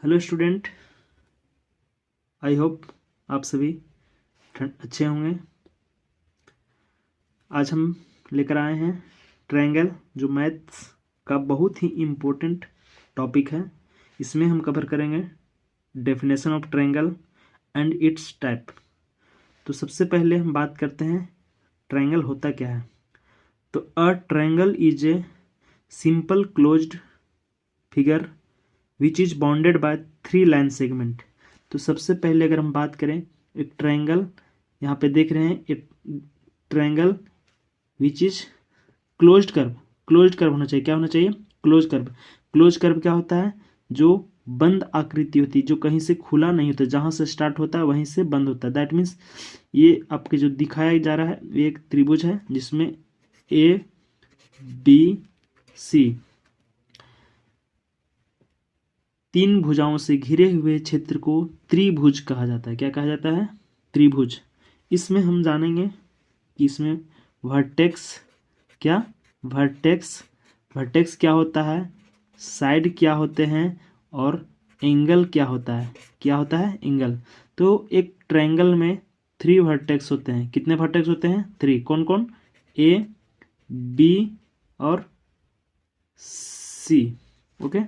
Hello student, I hope आप सभी अच्छे होंगे। आज हम लेकर आए हैं ट्रायंगल, जो मैथ्स का बहुत ही इम्पोर्टेंट टॉपिक है। इसमें हम कवर करेंगे definition of triangle and it's type. तो सबसे पहले हम बात करते हैं ट्रायंगल होता क्या है। तो a triangle is a simple closed figure which is bounded by 3 line segment. तो सबसे पहले अगर हम बात करें एक ट्रायंगल, यहाँ पे देख रहे हैं एक triangle which is closed curve होना चाहिए। क्या होना चाहिए? क्लोज कर्व क्या होता है? जो बंद आकृति होती है, जो कहीं से खुला नहीं होता, जहां से स्टार्ट होता है वहीं से बंद होता है। दैट मीन्स ये आपके जो दिखाया जा रहा है ये एक त्रिभुज है जिसमें ए बी सी 3 भुजाओं से घिरे हुए क्षेत्र को त्रिभुज कहा जाता है। क्या कहा जाता है? त्रिभुज। इसमें हम जानेंगे कि इसमें वर्टेक्स क्या होता है, साइड क्या होते हैं, और एंगल क्या होता है एंगल। तो एक ट्रायंगल में 3 वर्टेक्स होते हैं। कितने वर्टेक्स होते हैं? 3। कौन कौन? ए बी और सी। ओके।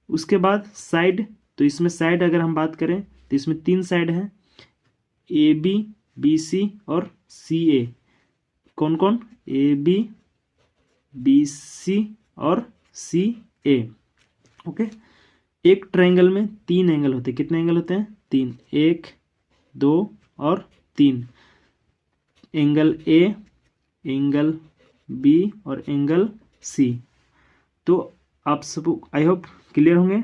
उसके बाद साइड, तो इसमें साइड अगर हम बात करें तो इसमें 3 साइड हैं, ए बी, बी सी और सी ए। कौन कौन? ए बी, बी सी और सी ए। ओके। एक ट्रायंगल में 3 एंगल होते हैं। कितने एंगल होते हैं? 3। 1, 2 और 3। एंगल ए, एंगल बी और एंगल सी। तो आप सब आई होप क्लियर होंगे।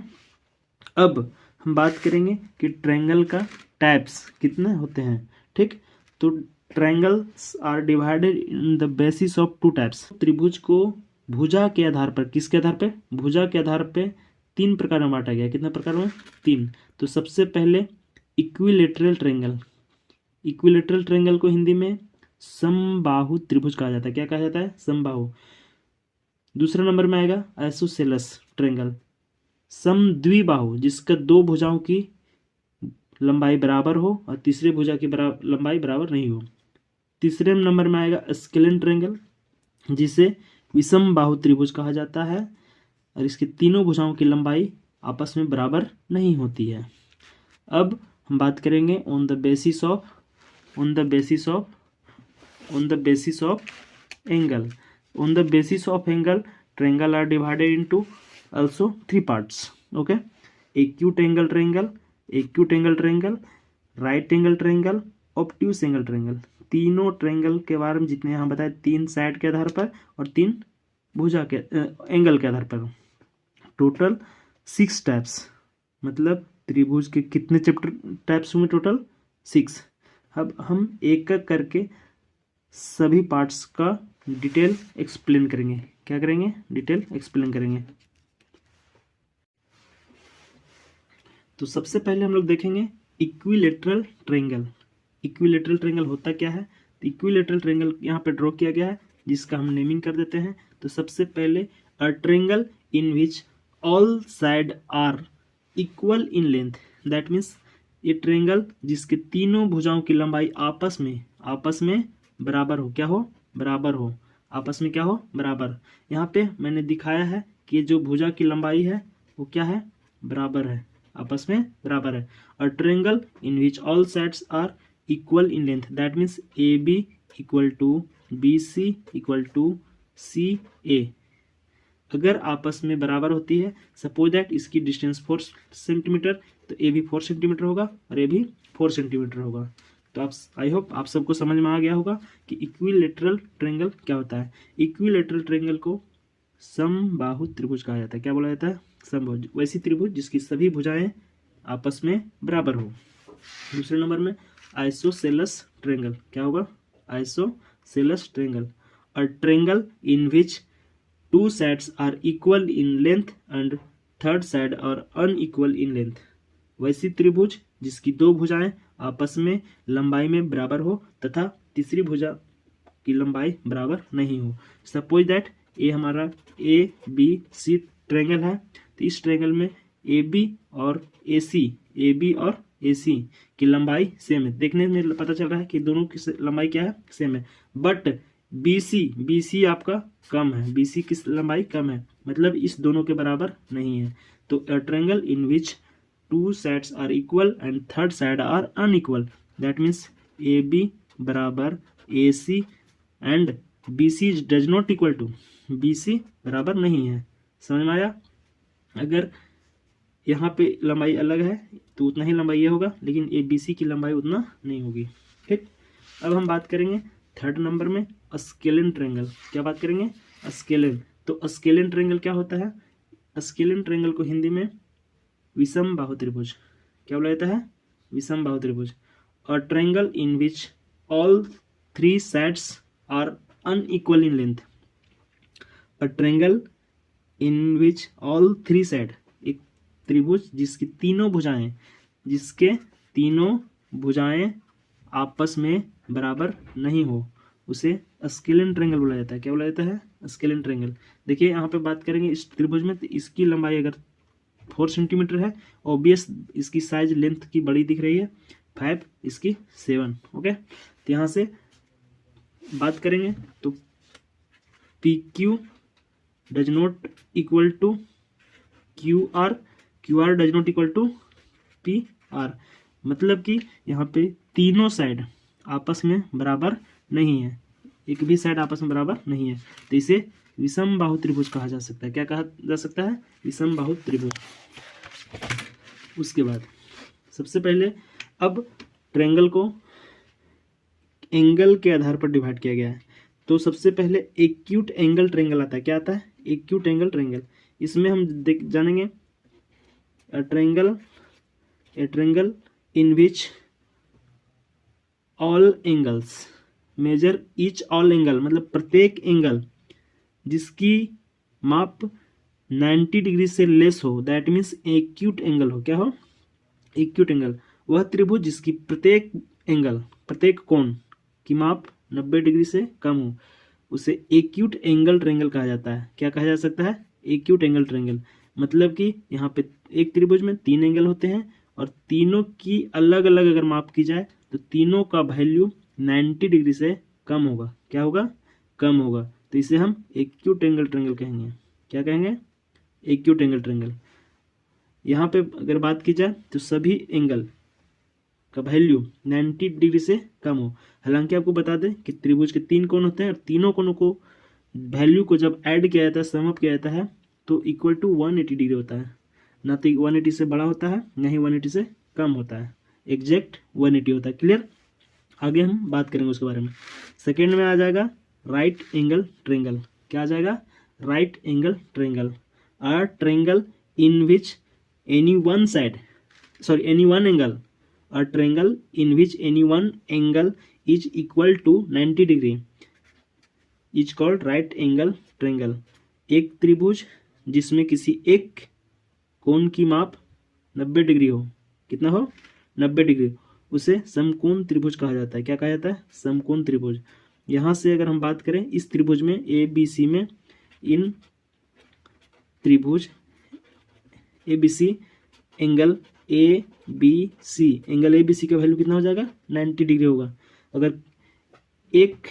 अब हम बात करेंगे कि ट्रायंगल का टाइप्स कितने होते हैं। ठीक। तो triangles are divided in the basis of 2 types. त्रिभुज को भुजा के आधार पर, किसके आधार पे? भुजा के आधार पे 3 प्रकार में बांटा गया। कितने प्रकार में? 3। तो सबसे पहले इक्विलेटरल ट्रायंगल। इक्विलेटरल ट्रायंगल को हिंदी में समबाहु त्रिभुज कहा जाता है। क्या कहा जाता है? समबाहु। दूसरे नंबर में आएगा आइसोसेलेस ट्रायंगल, समद्विबाहु, जिसका 2 भुजाओं की लंबाई बराबर हो और तीसरे भुजा की लंबाई बराबर नहीं हो। तीसरे नंबर में आएगा स्केलेन ट्रायंगल, जिसे विषम बाहु त्रिभुज कहा जाता है और इसके तीनों भुजाओं की लंबाई आपस में बराबर नहीं होती है। अब हम बात करेंगे on the basis of angle. On the basis of angle triangle are divided into also 3 parts. Okay. acute angle triangle, right angle triangle, obtuse angle triangle। तीनों ट्रायंगल के बारे में जितने यहाँ बताए, 3 साइड के आधार पर और 3 भुजा के एंगल के आधार पर, टोटल 6 टाइप्स। मतलब त्रिभुज के कितने टाइप्स हुए? टोटल 6। अब हम एक एक करके सभी पार्ट्स का डिटेल एक्सप्लेन करेंगे। क्या करेंगे? डिटेल एक्सप्लेन करेंगे। तो सबसे पहले हम लोग देखेंगे इक्विलेटरल ट्रायंगल। इक्विलेटरल ट्रायंगल होता क्या है? तो इक्विलेटरल ट्रायंगल यहाँ पे ड्रॉ किया गया है, जिसका हम नेमिंग कर देते हैं। तो सबसे पहले a triangle in which all side are equal in length. That means ये ट्रायंगल जिसके तीनों भुजाओं की लंबाई आपस में बराबर हो। क्या हो? बराबर हो। आपस में क्या हो? बराबर। यहाँ पे मैंने दिखाया है कि जो भुजा की लंबाई है वो क्या है? बराबर है, आपस में बराबर है। A triangle in which all sides are equal in length. That means A B equal to B C equal to C A अगर आपस में बराबर होती है। सपोज दैट इसकी डिस्टेंस 4 सेंटीमीटर, तो ए भी 4 सेंटीमीटर होगा और ए भी 4 सेंटीमीटर होगा। तो आप आई होप आप सबको समझ में आ गया होगा कि इक्विलेटरल ट्रायंगल क्या होता है। इक्विलेटरल ट्रायंगल को समबाहु त्रिभुज कहा जाता है। क्या बोला जाता है? समभुज। वैसी त्रिभुज जिसकी सभी भुजाएं आपस में बराबर हो। दूसरे नंबर में आइसोसेलेस ट्रायंगल। क्या होगा? Isosceles triangle, a triangle in which 2 sides are equal in length and third side are unequal in length। वैसी त्रिभुज जिसकी 2 भुजाएं आपस में लंबाई में बराबर हो तथा तीसरी भुजा की लंबाई बराबर नहीं हो। सपोज दैट ये हमारा ए बी सी ट्रायंगल है। तो इस ट्रायंगल में ए बी और ए सी की लंबाई सेम है। देखने में पता चल रहा है कि दोनों की लंबाई क्या है, सेम है। बट बी सी आपका कम है, बी सी की लंबाई कम है, मतलब इस दोनों के बराबर नहीं है। तो a triangle in which two sides are equal and third side are unequal, that means A B बराबर A C and B C does not equal to, B C बराबर नहीं है। समझ में आया? अगर यहाँ पे लंबाई अलग है तो उतना ही लंबाई ये होगा, लेकिन ए बी सी की लंबाई उतना नहीं होगी। ठीक, अब हम बात करेंगे थर्ड नंबर में स्केलेन ट्रायंगल। क्या बात करेंगे? स्केलेन। तो स्केलेन ट्रायंगल क्या होता है? स्केलेन ट्रायंगल को हिंदी में विषम बाहु त्रिभुज क्या बोला जाता है? विषम बाहु त्रिभुज। A triangle in which all three sides are unequal in length. A triangle in which all three side, एक त्रिभुज जिसके तीनों भुजाएं आपस में बराबर नहीं हो, उसे स्केलेन ट्रायंगल बोला जाता है। क्या बोला जाता है? Scalene triangle. देखिए यहाँ पे बात करेंगे इस त्रिभुज में, तो इसकी लंबाई अगर 4 सेंटीमीटर है, ऑब्वियस इसकी साइज लेंथ की बड़ी दिख रही है 5, इसकी 7। ओके, तो यहाँ से बात करेंगे तो P Q does not equal to Q R does not equal to P R, मतलब कि यहाँ पे तीनों साइड आपस में बराबर नहीं है, एक भी साइड आपस में बराबर नहीं है, तो इसे विषम बाहु त्रिभुज कहा जा सकता है। क्या कहा जा सकता है? विषम बाहु त्रिभुज। उसके बाद सबसे पहले अब ट्रायंगल को एंगल के आधार पर डिवाइड किया गया है। तो सबसे पहले एक्यूट एंगल ट्रायंगल आता है। क्या आता है? Acute angle triangle. इसमें हम जानेंगे a triangle in which all angles measure each all angle, मतलब प्रत्येक एंगल जिसकी माप 90 डिग्री से लेस हो, दैट मीन्स एक्यूट एंगल हो। क्या हो? Acute angle. वह त्रिभुज जिसकी प्रत्येक कोण की माप 90 डिग्री से कम हो, उसे एक्यूट एंगल ट्रायंगल कहा जाता है। क्या कहा जा सकता है? Acute angle triangle. मतलब कि यहाँ पे एक त्रिभुज में 3 एंगल होते हैं और तीनों की अलग अलग अगर माप की जाए तो तीनों का वैल्यू 90 डिग्री से कम होगा। क्या होगा? कम होगा। तो इसे हम एक्यूट एंगल ट्रायंगल कहेंगे। क्या कहेंगे? Acute angle triangle. यहाँ पे अगर बात की जाए तो सभी एंगल का वैल्यू 90 डिग्री से कम हो। हालांकि आपको बता दें कि त्रिभुज के 3 कोण होते हैं और तीनों कोणों को वैल्यू को जब ऐड किया जाता है, सम अप किया जाता है, तो इक्वल टू 180 डिग्री होता है। ना तो 180 से बड़ा होता है, ना ही 180 से कम होता है, एग्जैक्ट 180 होता है। क्लियर? आगे हम बात करेंगे उसके बारे में। सेकेंड में आ जाएगा राइट एंगल ट्रायंगल। क्या आ जाएगा? Right angle triangle. A triangle in which any one angle, a triangle in which any one angle is equal to 90 degree is called right angle triangle. एक त्रिभुज जिसमें किसी एक कोण की माप 90 डिग्री हो, कितना हो? 90 डिग्री, उसे समकोण त्रिभुज कहा जाता है। क्या कहा जाता है? समकोण त्रिभुज। यहाँ से अगर हम बात करें इस त्रिभुज में ए बी सी में, इन त्रिभुज A B C angle A B C का वैल्यू कितना हो जाएगा? 90 डिग्री होगा। अगर एक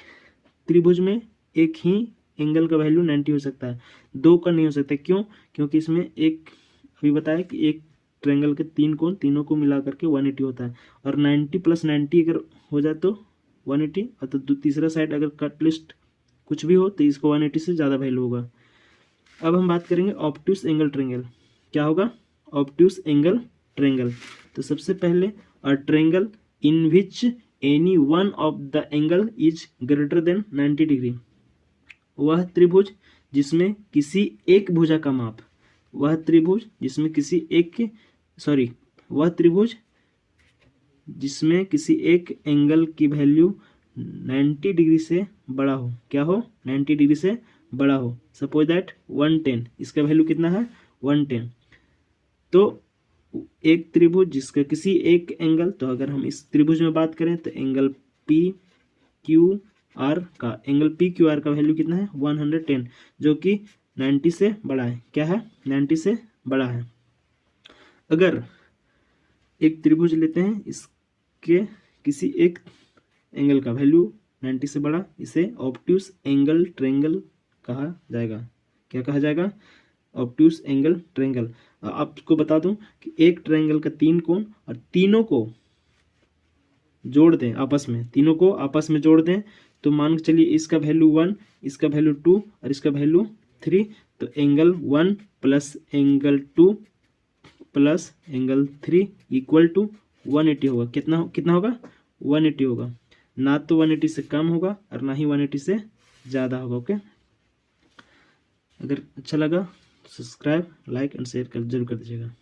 त्रिभुज में एक ही एंगल का वैल्यू 90 हो सकता है, 2 का नहीं हो सकता। क्यों? क्योंकि इसमें एक अभी बताया कि एक ट्रायंगल के 3 कोण, तीनों को मिला करके 180 होता है, और 90 + 90 अगर हो जाए तो 180, और तो तीसरा साइड अगर कट लिस्ट कुछ भी हो तो इसको 180 से ज़्यादा वैल्यू होगा। अब हम बात करेंगे ऑब्ट्यूस एंगल ट्रायंगल। क्या होगा? Obtuse angle triangle. तो सबसे पहले a triangle in which any one of the angle is greater than 90 degree, वह त्रिभुज जिसमें किसी एक भुजा का माप, वह त्रिभुज जिसमें किसी एक एंगल की वैल्यू 90 डिग्री से बड़ा हो। क्या हो? 90 डिग्री से बड़ा हो। सपोज दैट 110, इसका वैल्यू कितना है? 110। तो एक त्रिभुज जिसका किसी एक एंगल, तो अगर हम इस त्रिभुज में बात करें तो एंगल पी क्यू आर का वैल्यू कितना है? 110, जो कि 90 से बड़ा है। क्या है? 90 से बड़ा है। अगर एक त्रिभुज लेते हैं, इसके किसी एक एंगल का वैल्यू 90 से बड़ा, इसे ऑब्ट्यूस एंगल ट्रायंगल कहा जाएगा। क्या कहा जाएगा? Obtuse angle triangle. आपको बता दूं कि एक ट्रायंगल का 3 कोण और तीनों को जोड़ दें आपस में, तीनों को आपस में जोड़ दें, तो मान के चलिए इसका वैल्यू 1, इसका वैल्यू 2 और इसका वैल्यू 3, तो angle 1 plus angle 2 plus angle 3 equal to 180 होगा। कितना कितना होगा? 180 होगा। ना तो 180 से कम होगा और ना ही 180 से ज़्यादा होगा। ओके, अगर अच्छा लगा सब्सक्राइब, लाइक एंड शेयर कर जरूर कर दीजिएगा।